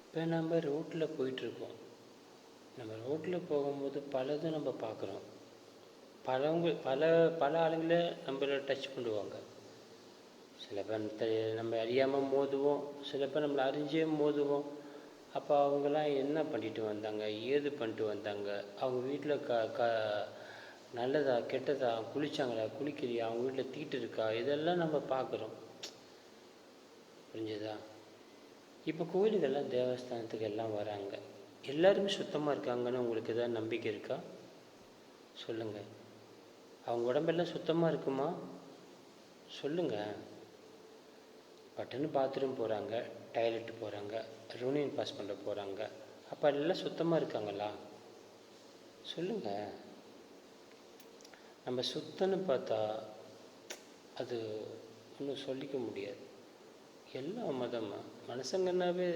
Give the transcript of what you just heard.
இப்போ நம்ம ரோட்டில் போயிட்டுருக்கோம். நம்ம ரோட்டில் போகும்போது பலதும் நம்ம பார்க்குறோம். பல பல ஆளுங்கள நம்மள டச் பண்ணுவாங்க. சில பேர் நம்ம அறியாமல் மோதுவோம், சில பேர் நம்மளை அறிஞ்சே மோதுவோம். அப்போ அவங்களாம் என்ன பண்ணிட்டு வந்தாங்க, ஏது பண்ணிட்டு வந்தாங்க, அவங்க வீட்டில் நல்லதா கெட்டதா, குளித்தாங்களா குளிக்கலையா, அவங்க வீட்டில் தீட்டு இருக்கா, இதெல்லாம் நம்ம பார்க்குறோம். புரிஞ்சுதா? இப்போ கோயிலுக்கெல்லாம் தேவஸ்தானத்துக்கு எல்லாம் வராங்க, எல்லாருமே சுத்தமாக இருக்காங்கன்னு உங்களுக்கு எதாவது நம்பிக்கை இருக்கா? சொல்லுங்கள். அவங்க உடம்பெல்லாம் சுத்தமாக இருக்குமா? சொல்லுங்கள். பட்டுன்னு பாத்ரூம் போகிறாங்க, டாய்லெட்டு போகிறாங்க, யூரின் பாஸ் பண்ண போகிறாங்க. அப்போ எல்லாம் சுத்தமாக இருக்காங்களா? சொல்லுங்கள். நம்ம சுத்தம்னு பார்த்தா அது ஒன்றும் சொல்லிக்க முடியாது. எல்லா மதமாக மனுஷங்கன்னாவே